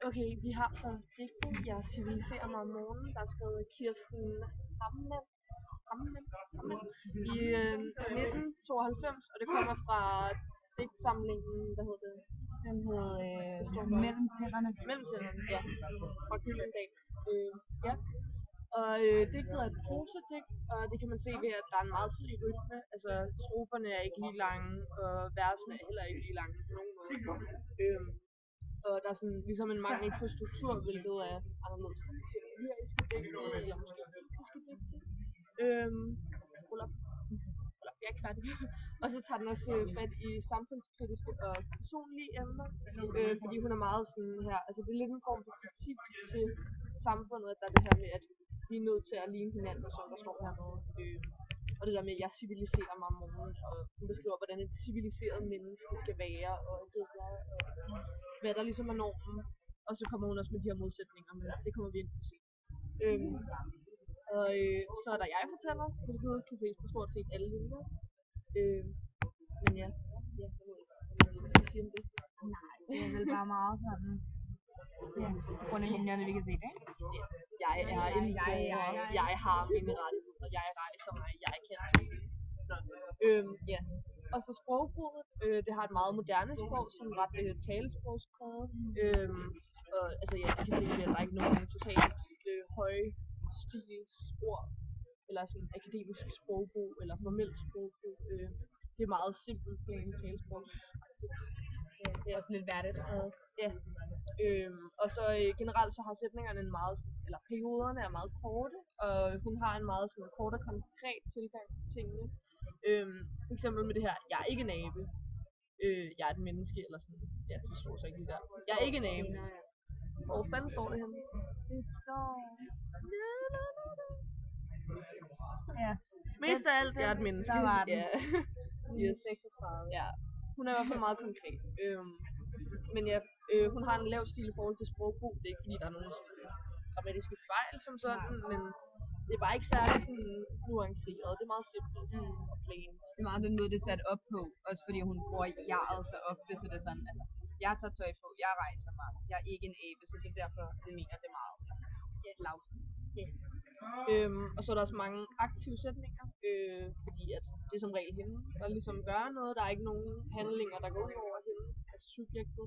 Okay, vi har så digtet, Jeg civiliserer mig om morgenen, der er skrevet af Kirsten Hammann, Hammann i 1992, og det kommer fra digtsamlingen, hvad hedder det? Den hed Mellem tænderne. Mellem tænderne, ja. Fra Gyldendal. Ja. Og digtet er et prosadigt, og det kan man se ved, at der er en meget tydelig rytme. Altså, stroferne er ikke lige lange, og versene er heller ikke lige lange på nogen måde. Og der er sådan ligesom en mangel på struktur, hvilket er anderledes fra f.eks. lyriske digte, eller måske episke digte. Hold op, jeg er ikke færdig. Og så tager den også fat i samfundskritiske og personlige emner, fordi hun er meget sådan her, altså det er lidt en form for kritik til samfundet, at der er det her med, at vi er nødt til at ligne hinanden, som der står hernede. Og det der med, at jeg civiliserer mig om morgenen, og hun beskriver, hvordan et civiliseret menneske skal være, og hvad der ligesom er normen. Og så kommer hun også med de her modsætninger, men det kommer vi ind på senere. Og så er der jeg fortæller, hvilket kan ses på stort set alle linjer. Men ja, jeg ved ikke, hvad jeg skal sige om det. Nej, det er vel bare meget sådan. Ja, på grund af linjerne, vi kan se det, ikke? Jeg er en borger, jeg har mine rettigheder, jeg rejser mig, jeg kan. Ja. Og så sprogbruget, det har et meget moderne sprog, som er ret talesprogspræget. Og altså ja, det kan se, at der er ikke nogen totalt højstils ord, eller sådan akademisk sprogbrug, eller formelt sprogbrug. Det er meget simpelt plain talesprog. Det er også lidt hverdagspræget. Ja. Og så generelt så har sætningerne en meget, eller perioderne er meget korte, og hun har en meget sådan kort og konkret tilgang til tingene. For eksempel med det her, jeg er ikke en abe. Jeg er et menneske, eller sådan. Ja, det står så ikke lige der. Jeg er ikke en abe. Hvor fanden står det henne? Det står... Ja. Mest af alt, jeg er et menneske. Der var den. Ja. Yes. 36. Ja. Hun er i hvert fald meget konkret. Men ja, hun har en lav stil i forhold til sprogbrug. Det er ikke fordi, der er nogen grammatiske fejl som sådan, men det er bare ikke særlig sådan nuanceret. Det er meget simpelt og plain. Det er meget den måde, det er sat op på. Også fordi hun bruger jeget så ofte, så det er sådan, altså, jeg tager tøj på, jeg rejser mig, jeg er ikke en abe, så det er derfor, vi mener det meget sådan. Ja, lavstil. Og så er der også mange aktive sætninger, fordi at det er som regel hende, der ligesom gør noget. Der er ikke nogen handlinger, der går ud over hende, altså subjektet.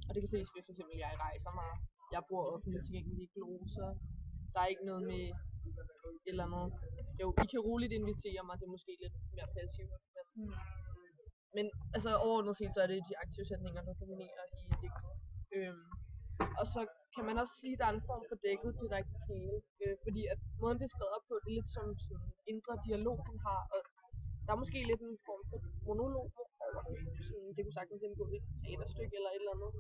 Og det kan ses ved for eksempel, jeg rejser mig, jeg bruger offentligt tilgængelige gloser. Der er ikke noget med et eller andet. Jo, I kan roligt invitere mig, det er måske lidt mere passivt. Men altså overordnet set, så er det de aktive sætninger, der dominerer i digtet. Og så kan man også sige, at der er en form for dækket direkte tale, fordi at måden det er skrevet op på, det er lidt som sådan indre dialog, hun har, og der er måske lidt en form for monolog over det. Sådan, det kunne sagtens indgå i et teaterstykke eller et eller andet,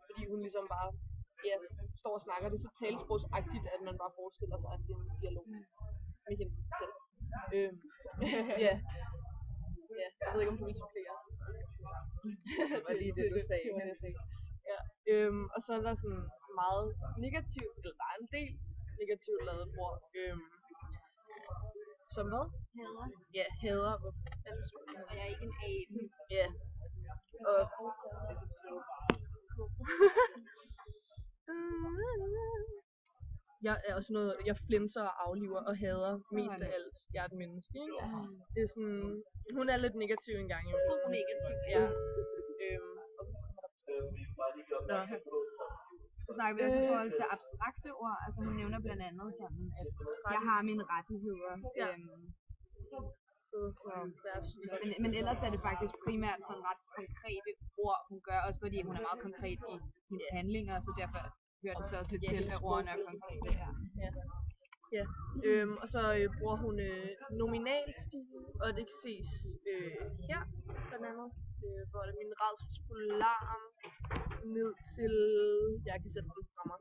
fordi hun ligesom bare står og snakker. Det er så talesprogsagtigt, at man bare forestiller sig, at det er en dialog med hende selv. Ja, jeg ved ikke, om du vil supplere. Det var lige det, du sagde. Ja. Og så er der sådan meget negativt, eller der er en del negativt lavet ord. Som hvad? Hader. Ja, hader. Og jeg er ikke en abe. Ja. Og... Jeg er også noget, jeg flinser og afliver og hader mest af alt. Jeg er et menneske, ikke? Det er sådan, hun er lidt negativ engang. Negativ, ja. Så snakker vi også i forhold til abstrakte ord. Altså hun nævner blandt andet sådan, at jeg har mine rettigheder. Ja. Men ellers er det faktisk primært sådan ret konkrete ord, hun gør. Også fordi hun er meget konkret i hendes handlinger, så derfor hører det så også lidt til, at ordene er konkrete. Ja. Og så bruger hun nominalstil, og det kan ses her blandt andet. Hvor det er min rædselsfulde larm ned til, jeg kan sætte den fra mig.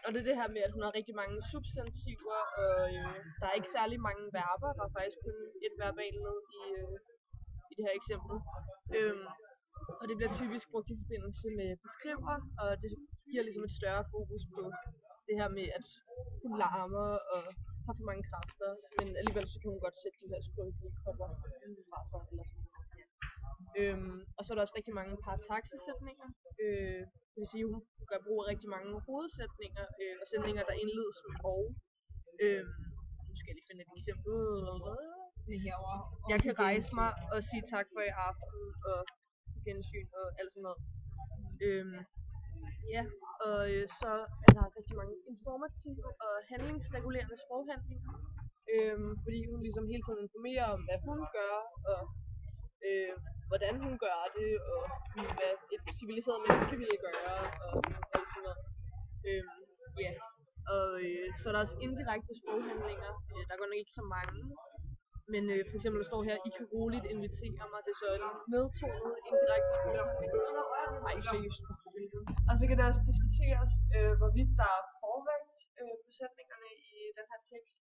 Og det er det her med, at hun har rigtig mange substantiver, og der er ikke særlig mange verber. Der er faktisk kun et verbal med i det her eksempel. Og det bliver typisk brugt i forbindelse med beskriver, og det giver ligesom et større fokus på det her med, at hun larmer og har for mange kræfter, men alligevel så kan hun godt sætte de her skrøbelige kopper fra sig, eller sådan. Og så er der også rigtig mange parataxesætninger. Det vil sige, at hun gør brug af rigtig mange hovedsætninger og sætninger, der indledes med og. Nu skal jeg lige finde et eksempel. Jeg kan rejse mig og sige tak for i aften og gensyn og alt sådan noget. Ja, og så er der rigtig mange informative og handlingsregulerende sproghandlinger. Fordi hun ligesom hele tiden informerer om, hvad hun gør, og hvordan hun gør det, og hvad et civiliseret menneske ville gøre, og alt sådan noget. Ja, og så er der også indirekte sproghandlinger. Der er godt nok ikke så mange. Men for eksempel der står her, I kan roligt invitere mig. Det er så en nedtonet indirekte sproghandling. Ej, seriøst. Og så kan det også diskuteres, hvorvidt der er forvægt på sætningerne i den her tekst.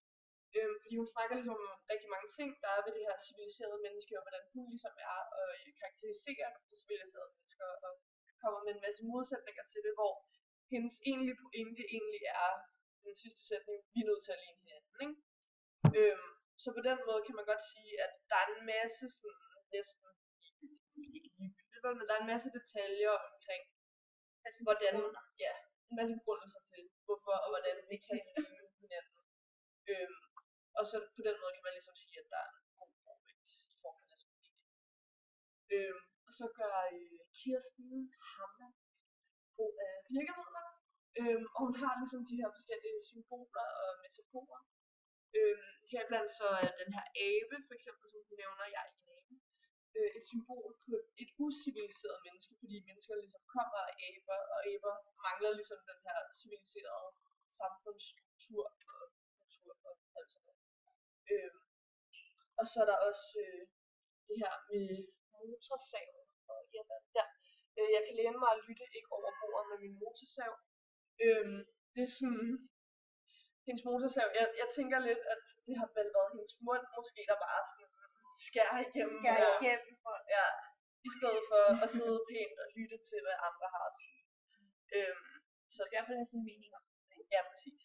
Fordi hun snakker ligesom om rigtig mange ting, der er ved det her civiliserede menneske, og hvordan hun ligesom er og karakteriserer de civiliserede mennesker, og kommer med en masse modsætninger til det, hvor hendes egentlige pointe egentlig er den sidste sætning, vi er nødt til at ligne hinanden, ikke? Så på den måde kan man godt sige, at der er en masse sådan, næsten, ikke ligegyldigt, men der er en masse detaljer omkring, altså hvordan, ja, en masse begrundelser til, hvorfor og hvordan vi kan ligne hinanden. Og så på den måde kan man ligesom sige, at der er en god forvægt i form af nationalitet. Og så gør Kirsten Hammer brug af virkemidler, og hun har ligesom de her forskellige symboler og metaforer. Heriblandt så er den her abe, for eksempel, som hun nævner, jeg er en abe, et symbol på et uciviliseret menneske, fordi mennesker ligesom kommer af aber, og aber mangler ligesom den her civiliserede samfundsstruktur og kultur og alt sådan noget. Og så er der også det her med motorsaven og Irland der. Jeg kan læne mig og lytte ikke over bordet med min motorsav. Det er sådan, hendes motorsav, jeg tænker lidt, at det har vel været hendes mund, måske der bare sådan skærer igennem. Ja, i stedet for at sidde pænt og lytte til, hvad andre har at sige. Så skal jeg få have sine meninger. Ja, præcis.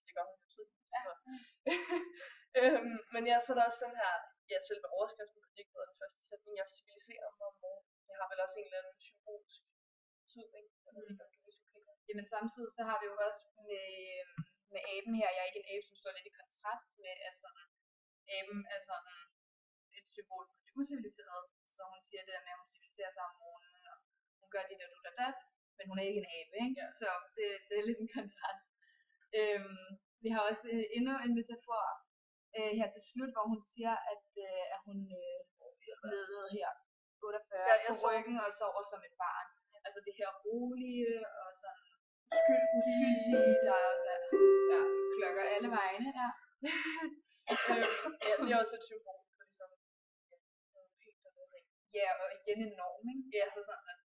Det gør hun tydeligt. Ja. Men ja, så er der også den her, ja, selve overskriften på digtet og den første sætning, jeg civiliserer mig med. Det har vel også en eller anden symbolsk betydning. Jeg ved ikke, om du vil sige. Jamen samtidig så har vi jo også med aben her, jeg er ikke en abe, som står lidt i kontrast med, at sådan, aben er sådan et symbol på det uciviliserede, så hun siger det der med, at hun civiliserer sig om morgenen, og hun gør det der dat, men hun er ikke en abe, ikke? Ja. Så det er lidt en kontrast. Vi har også endnu en metafor her til slut, hvor hun siger, at hun nede her 48 på ryggen og sover som et barn. Altså det her rolige og sådan uskyldige, der også er klokker alle vegne. Ja. Ja, det er også et symbol på ligesom ja, og igen en norm, ikke? Ja, så sådan at,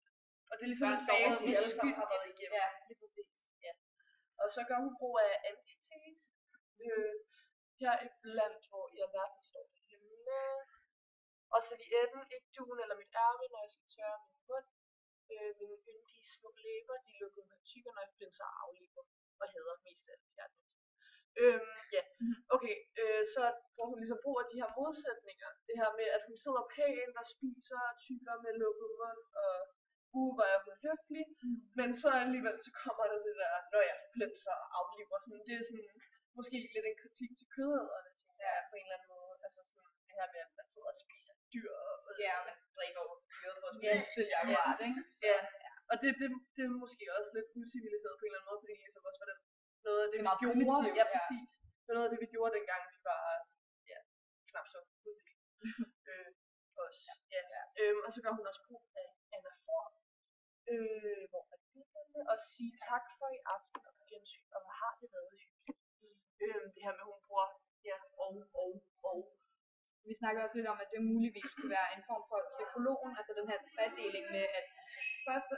og det er ligesom en fase, vi alle sammen har været igennem. Ja, lige præcis. Ja. Og så gør hun brug af antitese. Her iblandt, hvor i alverden står det henne. Og servietten, ikke duen eller mit ærme, når jeg skal tørre min mund. Mine yndige små læber, de lukkede med tykker, når jeg flænser og aflever. Og hader mest af alt hjertet. Ja, okay, så får hun ligesom brug af de her modsætninger. Det her med, at hun sidder pænt og spiser og tykker med lukket mund, og hvor er hun høflig. Men så alligevel så kommer der det der, når jeg flænser og aflever. Sådan, det er sådan, måske lidt en kritik til kødæderne, tænker jeg, på en eller anden måde. Altså sådan det her med, at man sidder og spiser dyr. Ja, man drikker jo dyret for at spise jaguar, ikke? Så, ja, og det er måske også lidt uciviliseret på en eller anden måde, fordi ligesom også var det noget af det, vi gjorde. Ja, præcis. Det var noget af det, vi gjorde dengang, vi var knap så udviklet. Og så gør hun også brug af anafor, hvor er det at sige tak for i aften og gensyn, og hvor har det været hyggeligt. Det her med, hun bruger og. Vi snakker også lidt om, at det muligvis kunne være en form for trikologen, altså den her tredeling med, at først,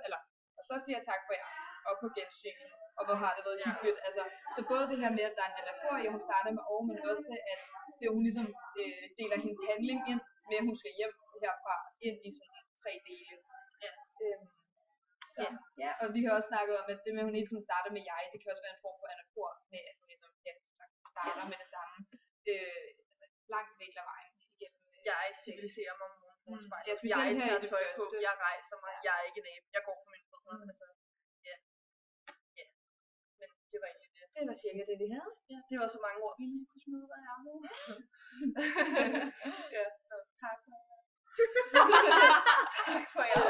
og så siger jeg tak for i aften, og på gensyn, og hvor har det været hyggeligt. Altså, så både det her med, at der er en anafor i, at hun starter med og, men også, at det, hun ligesom deler hendes handling ind, med at hun skal hjem herfra, ind i sådan 3 dele. Ja, og vi har også snakket om, at det med, at hun hele tiden starter med jeg, det kan også være en form for anafor, med at hun ligesom starter med det samme, altså langt del af vejen igennem. Jeg civiliserer mig. spejlet. Ja, Jeg specielt har her altid i haft det tøj på, første. jeg rejser mig, jeg er ikke en abe, jeg går på mine fødder, altså, ja. Ja, men det var egentlig det. Det var cirka det, vi havde. Ja, det var så mange ord, vi lige kunne smide ud af ærmet. Ja, så tak for Tak for jer.